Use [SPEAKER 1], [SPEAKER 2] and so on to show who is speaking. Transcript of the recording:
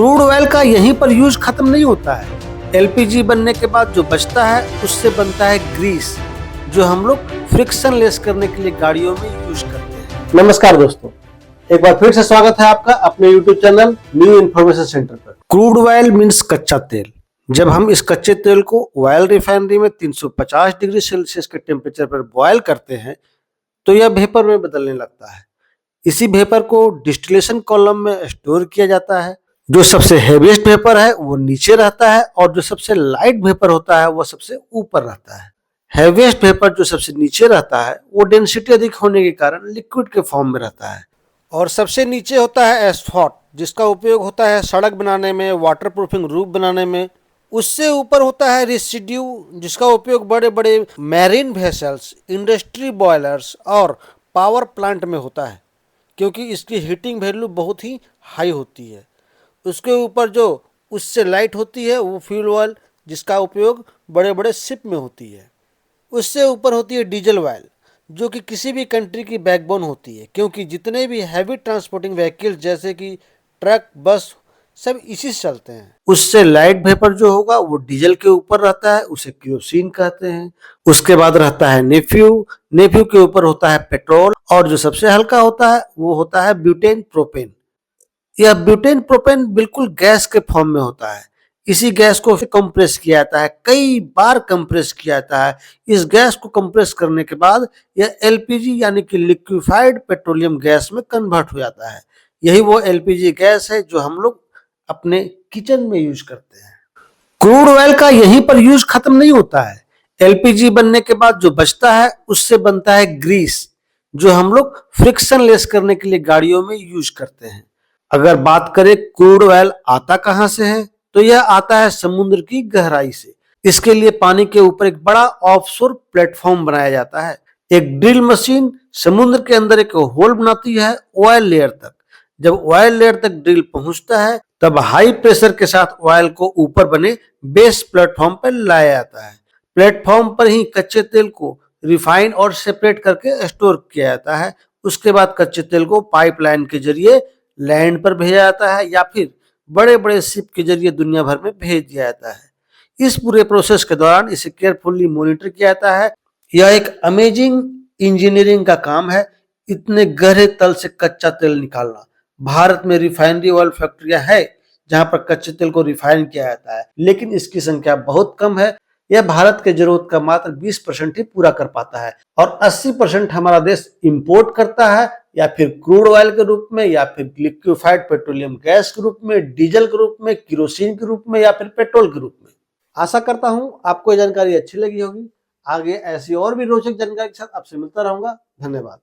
[SPEAKER 1] Crude oil का यहीं पर यूज खत्म नहीं होता है। एलपीजी बनने के बाद जो बचता है उससे बनता है ग्रीस, जो हम लोग फ्रिक्शन लेस करने के लिए गाड़ियों में यूज करते हैं। नमस्कार दोस्तों, एक बार फिर से स्वागत है आपका अपने YouTube channel new information centre पर। क्रूड ऑयल मीन्स कच्चा तेल। जब हम इस कच्चे तेल को ऑयल रिफाइनरी में 350 डिग्री सेल्सियस के टेम्परेचर पर बॉयल करते हैं तो यह वेपर में बदलने लगता है। इसी वेपर को डिस्टिलेशन कॉलम में स्टोर किया जाता है। जो सबसे हेवीएस्ट वेपर है वो नीचे रहता है और जो सबसे लाइट वेपर होता है वो सबसे ऊपर रहता है। हेवीएस्ट वेपर जो सबसे नीचे रहता है वो डेंसिटी अधिक होने के कारण लिक्विड के फॉर्म में रहता है। और सबसे नीचे होता है एस्फॉट, जिसका उपयोग होता है सड़क बनाने में, वाटर प्रूफिंग रूफ बनाने में। उससे ऊपर होता है रेसिड्यू, जिसका उपयोग बड़े बड़े मैरीन वेसल्स, इंडस्ट्री बॉयलर्स और पावर प्लांट में होता है, क्योंकि इसकी हीटिंग वैल्यू बहुत ही हाई होती है। उसके ऊपर जो उससे लाइट होती है वो फ्यूल ऑयल, जिसका उपयोग बड़े बड़े शिप में होती है। उससे ऊपर होती है डीजल ऑयल, जो कि किसी भी कंट्री की बैकबोन होती है, क्योंकि जितने भी हैवी ट्रांसपोर्टिंग व्हीकल्स जैसे कि ट्रक, बस, सब इसी से चलते हैं। उससे लाइट वेपर जो होगा वो डीजल के ऊपर रहता है, उसे केरोसिन कहते हैं। उसके बाद रहता है नेफ्यू के ऊपर होता है पेट्रोल, और जो सबसे हल्का होता है वो होता है ब्यूटेन प्रोपेन। यह ब्यूटेन प्रोपेन बिल्कुल गैस के फॉर्म में होता है। इसी गैस को कंप्रेस किया जाता है, कई बार कंप्रेस किया जाता है। इस गैस को कंप्रेस करने के बाद यह एलपीजी यानी कि लिक्विफाइड पेट्रोलियम गैस में कन्वर्ट हो जाता है। यही वो एलपीजी गैस है जो हम लोग अपने किचन में यूज करते हैं। क्रूड ऑयल का यहीं पर यूज खत्म नहीं होता है। एलपीजी बनने के बाद जो बचता है उससे बनता है ग्रीस, जो हम लोग फ्रिक्शन लेस करने के लिए गाड़ियों में यूज करते हैं। अगर बात करें क्रूड ऑयल आता कहां से है, तो यह आता है समुद्र की गहराई से। इसके लिए पानी के ऊपर एक बड़ा ऑफशोर प्लेटफॉर्म बनाया जाता है। एक ड्रिल मशीन समुद्र के अंदर एक होल बनाती है ऑयल लेयर तक। जब ऑयल लेयर तक ड्रिल पहुंचता है तब हाई प्रेशर के साथ ऑयल को ऊपर बने बेस प्लेटफॉर्म पर लाया जाता है। प्लेटफॉर्म पर ही कच्चे तेल को रिफाइन और सेपरेट करके स्टोर किया जाता है। उसके बाद कच्चे तेल को पाइपलाइन के जरिए लैंड पर भेजा जाता है या फिर बड़े बड़े शिप के जरिए दुनिया भर में भेज दिया जाता है। इस पूरे प्रोसेस के दौरान इसे केयरफुली मॉनिटर किया जाता है। यह एक अमेजिंग इंजीनियरिंग का काम है, इतने गहरे तल से कच्चा तेल निकालना। भारत में रिफाइनरी ऑयल फैक्ट्रियां है जहां पर कच्चे तेल को रिफाइन किया जाता है, लेकिन इसकी संख्या बहुत कम है। यह भारत के जरूरत का मात्र 20% ही पूरा कर पाता है और 80% हमारा देश इंपोर्ट करता है, या फिर क्रूड ऑयल के रूप में, या फिर लिक्विफाइड पेट्रोलियम गैस के रूप में, डीजल के रूप में, केरोसिन के रूप में, या फिर पेट्रोल के रूप में। आशा करता हूं आपको यह जानकारी अच्छी लगी होगी। आगे ऐसी और भी रोचक जानकारी के साथ आपसे मिलता रहूंगा। धन्यवाद।